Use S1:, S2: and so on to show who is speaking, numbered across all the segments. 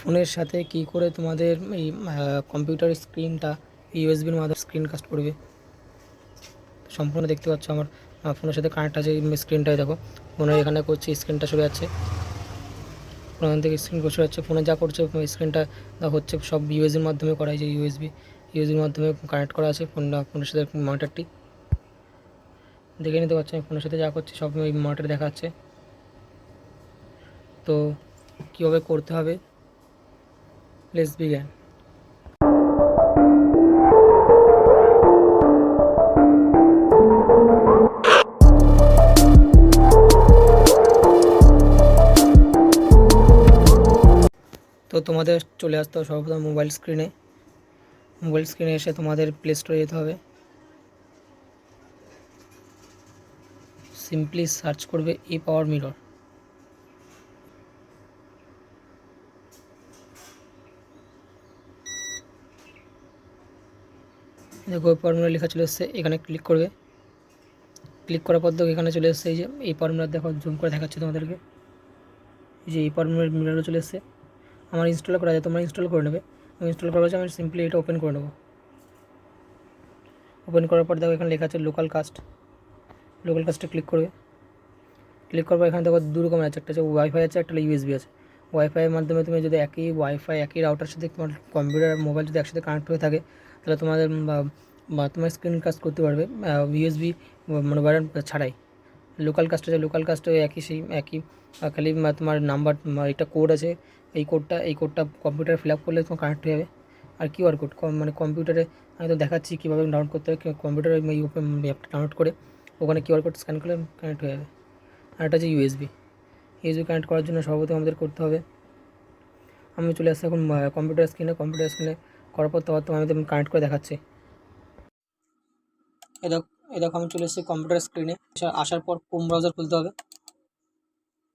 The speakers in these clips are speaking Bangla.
S1: ফোনের সাথে কি করে তোমাদের এই কম্পিউটারের স্ক্রিনটা ইউএসবির মাধ্যমে স্ক্রিন কাস্ট করবে সম্পূর্ণ দেখতে পাচ্ছ আমার ফোনের সাথে কানেক্ট আছে স্ক্রিনটাই দেখো ফোনে এখানে করছি স্ক্রিনটা সরে যাচ্ছে ফোন থেকে স্ক্রিন বসে যাচ্ছে ফোনে যা করছে স্ক্রিনটা হচ্ছে সব ইউএসবির মাধ্যমে করা যে ইউএসবির মাধ্যমে কানেক্ট করা আছে ফোনের সাথে মনিটরটি দেখে নিতে পারছি আমি ফোনের সাথে যা করছি সব ওই মনিটরে দেখাচ্ছে। তো কীভাবে করতে হবে লেটস বিগিন। তো তোমাদের চলে আসতে হবে সর্বপ্রথম মোবাইল স্ক্রিনে এসে তোমাদের প্লে স্টোরে যেতে হবে, সিম্পলি সার্চ করবে ই পাওয়ার মিরর। দেখো ই পাওয়ার মিরর লেখা চলে এসছে, এখানে ক্লিক করবে। ক্লিক করার পর দেখো এখানে চলে এসছে এই যে ই পাওয়ার মিরর, দেখো জুম করে দেখাচ্ছে তোমাদেরকে, এই যে ই পাওয়ার মিরর চলে এসছে। আমার ইনস্টল করা যায়, তোমরা ইনস্টল করে নেবে। ইনস্টল করার পর আমি সিম্পলি এটা ওপেন করে নেবো। ওপেন করার পর দেখো এখানে লেখা আছে লোকাল কাস্টে ক্লিক করবে। ক্লিক করার পর এখানে দেখো দু রকমের আছে, একটা হচ্ছে ওয়াইফাই আছে, একটা ইউএসবি আছে। ওয়াইফাইয়ের মাধ্যমে তুমি যদি একই ওয়াইফাই একই রাউটার সাথে তোমার কম্পিউটার মোবাইল যদি একসাথে কানেক্ট হয়ে থাকে তাহলে তোমাদের বা তোমার স্ক্রিন কাস্ট করতে পারবে ইউএসবি মোবাইল ছাড়াই। লোকাল কাস্টে একই খালি তোমার নাম্বার একটা কোড আছে, এই কোডটা কম্পিউটারে ফিল আপ করলে তোমার কানেক্ট হয়ে যাবে। আর কিউআর কোড কম্পিউটারে আমি তো দেখাচ্ছি কীভাবে ডাউনলোড করতে হবে, কম্পিউটারে অ্যাপটা ডাউনলোড করে ওখানে কিউআর কোড স্ক্যান করলে কানেক্ট হয়ে যাবে। আর এটা হচ্ছে ইউএসবি কানেক্ট করার জন্য সর্বপ্রথম আমাদের করতে হবে, আমি চলে আসছি এখন কম্পিউটার স্ক্রিনে করার পর তোমাদের কানেক্ট করে দেখাচ্ছি। এই দেখো আমি চলে এসেছি কম্পিউটার স্ক্রিনে। আসার পর ক্রোম ব্রাউজার খুলতে হবে।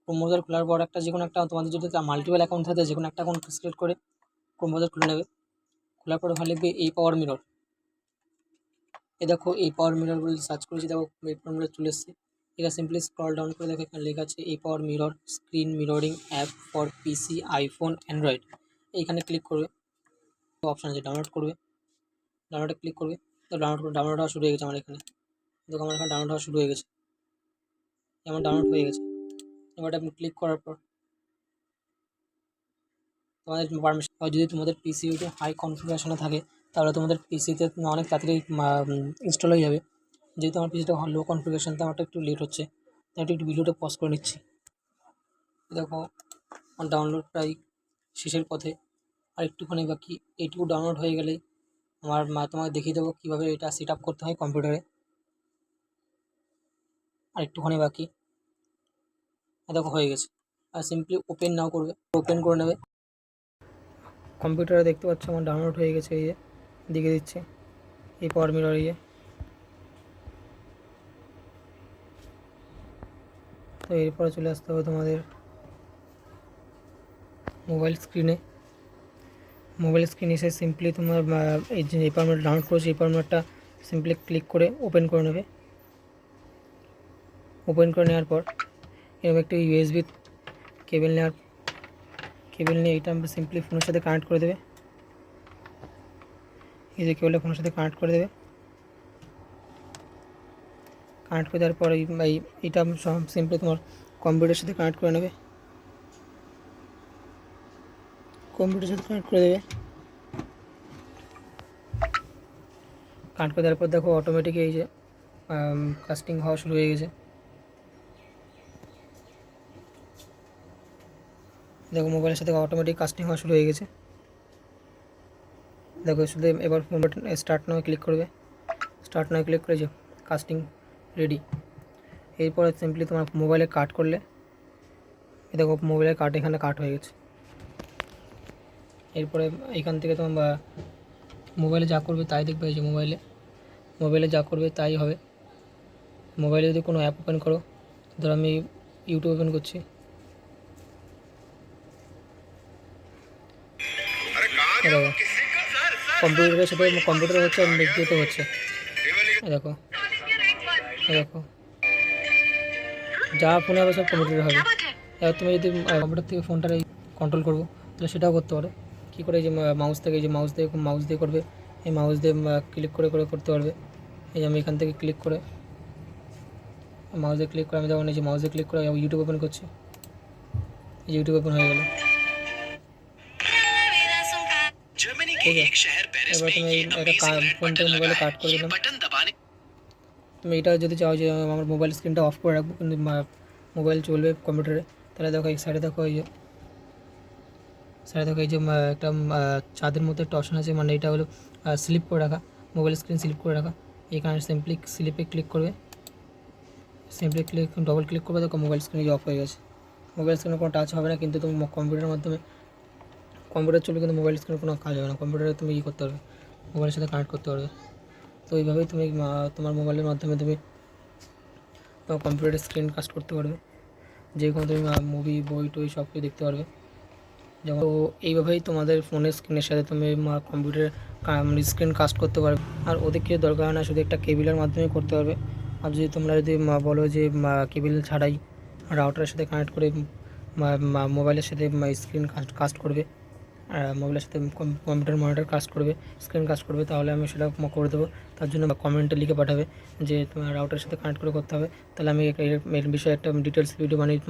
S1: ক্রোম ব্রাউজার খোলার পর যে কোনো একটা তোমাদের যদি মাল্টিপল অ্যাকাউন্ট থাকে যে কোনো একটা অ্যাকাউন্ট সিলেক্ট করে ক্রোম ব্রাউজার খুলে নেবে। খোলার পর ওখানে লিখবে এই পাওয়ার মিরর। দেখো এই পাওয়ার মিরর বলে সার্চ করেছি, দেখো এই পাওয়ার মিরর চলে এসেছে। এখানে সিম্পলি স্ক্রল ডাউন করে দেখো এখানে লেখা আছে এই power mirror screen mirroring app for PC iPhone Android. এইখানে ক্লিক করবে, অপশান আছে ডাউনলোড করবে, ডাউনলোডে ক্লিক করবে। তো ডাউনলোড হওয়া শুরু হয়ে গেছে আমার এখানে, দেখো আমার এখানে ডাউনলোড হওয়া শুরু হয়ে গেছে, আমার ডাউনলোড হয়ে গেছে। এবার আপনি ক্লিক করার পর তোমাদের পারমিশন, যদি তোমাদের পিসি হাই কনফিগারেশনে থাকে তাহলে তোমাদের পিসিতে অনেক তাড়াতাড়ি ইনস্টল হয়ে যাবে। যেহেতু আমার পিসিটা লো কনফিগারেশন তো আমারটা একটু লেট হচ্ছে, তাই একটু ভিডিওটা পজ করে নিচ্ছি। দেখো আমার ডাউনলোড প্রায় শেষের পথে, আর একটুখানি বাকি। এইটুকু ডাউনলোড হয়ে গেলেই তোমাকে দেখিয়ে দেবো কীভাবে এটা সেট আপ করতে হয় কম্পিউটারে। আর একটুখানি বাকি, দেখো হয়ে গেছে। আর সিম্পলি ওপেন নাও করবে, ওপেন করে নেবে। কম্পিউটারে দেখতে পাচ্ছ আমার ডাউনলোড হয়ে গেছে, এই যে দিকে দিচ্ছে এই পাওয়ার মিরর। তো এরপরে চলে আসতে হবে তোমাদের মোবাইল স্ক্রিনে এসে সিম্পলি তোমার এই যে এই পাওয়ার মিরর ডাউনলোড করেছে এই পাওয়ার মিররটা সিম্পলি ক্লিক করে ওপেন করে নেবে। ওপেন করে নেওয়ার পর এরকম একটি ইউএসবি কেবল নিয়ে এইটা আমরা সিম্পলি ফোনের সাথে কানেক্ট করে দেবে। এই যে কেবলটা ফোনের সাথে কানেক্ট করে দেবে। কানেক্ট করে দেওয়ার পর এইটা সিম্পলি তোমার কম্পিউটারের সাথে কানেক্ট করে নেবে, কম্পিউটারের সাথে কানেক্ট করে দেবে। কানেক্ট করে দেওয়ার পর দেখো অটোমেটিক এই যে কাস্টিং হওয়া শুরু হয়ে গেছে। দেখো মোবাইলের সাথে অটোমেটিক কাস্টিং হওয়া শুরু হয়ে গেছে। দেখো শুধু এবার phone button start now click করবে, স্টার্ট নাও ক্লিক করে যে কাস্টিং রেডি। এরপরে সিম্পলি তোমার মোবাইলে কাট করলে দেখো মোবাইলের কাট এখানে কাট হয়ে গেছে। এরপরে এখান থেকে তোমার মোবাইলে যা করবে তাই দেখবে, এই যে মোবাইলে যা করবে তাই হবে। মোবাইলে যদি কোনো অ্যাপ ওপেন করো, ধরো আমি ইউটিউব ওপেন করছি, দেখো কম্পিউটারের সাথে কম্পিউটার হচ্ছে বিদ্যুৎ হচ্ছে। দেখো যা ফোনে হবে সব কম্পিউটারে হবে। এবার তুমি যদি কম্পিউটার থেকে ফোনটা কন্ট্রোল করবো, তাহলে সেটাও করতে পারো। কী করে, এই যে মাউস থেকে, এই যে মাউস দিয়ে করবে, এই মাউস দিয়ে ক্লিক করে করে করতে পারবে। এই যে আমি এখান থেকে ক্লিক করে, মাউস দিয়ে ক্লিক করে আমি যখন এই যে মাউস দিয়ে ক্লিক করে ইউটিউব ওপেন করছি, এই ইউটিউব ওপেন হয়ে গেলো। ঠিক আছে, এবার তুমি একটা ফোন থেকে মোবাইলে কাট করে দিলাম। তুমি এটা যদি চাও যে আমার মোবাইল স্ক্রিনটা অফ করে রাখবো কিন্তু মোবাইল চলবে কম্পিউটারে, তাহলে দেখো এই সাইডে দেখো, এই যে সাইডে দেখো এই যে একটা চাঁদের মধ্যে একটা অপশন আছে, মানে এটা হলো স্লিপ করে রাখা, মোবাইল স্ক্রিন স্লিপ করে রাখা। এখানে সিম্পলি স্লিপে ক্লিক করবে, সিম্পলি ডবল ক্লিক করবে, দেখো মোবাইল স্ক্রিন অফ হয়ে গেছে। মোবাইল স্ক্রিনে কোনো টাচ হবে না, কিন্তু তুমি কম্পিউটারের মাধ্যমে কম্পিউটার চলবে, কিন্তু মোবাইল স্ক্রিনে কোনো কাজ হবে না। কম্পিউটারে তুমি কী করতে পারবে, মোবাইলের সাথে কানেক্ট করতে পারবে। তো এইভাবেই তুমি তোমার মোবাইলের মাধ্যমে তুমি তোমার কম্পিউটারের স্ক্রিন কাস্ট করতে পারবে, যে কোনো তুমি মুভি, বই টই সব কিছু দেখতে পারবে। যেমন তো এইভাবেই তোমাদের ফোনের স্ক্রিনের সাথে তুমি কম্পিউটারের স্ক্রিন কাস্ট করতে পারবে। আর ওদের কিছু দরকার হয় না, শুধু একটা কেবিলের মাধ্যমে করতে পারবে। আর যদি তোমরা যদি বলো যে কেবিল ছাড়াই রাউটারের সাথে কানেক্ট করে মোবাইলের সাথে স্ক্রিন কাস্ট করবে, মোবাইলের সাথে কম্পিউটার মনিটর কাস্ট করবে, স্ক্রিন কাস্ট করবে, তাহলে আমি সেটা করে দেবো। তার জন্য কমেন্টে লিখে পাঠাবে যে তোমার রাউটারের সাথে কানেক্ট করে করতে হবে, তাহলে আমি এর বিষয়ে একটা ডিটেলস ভিডিও বানিয়ে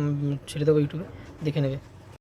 S1: ছেড়ে দেবো ইউটিউবে, দেখে নেবে।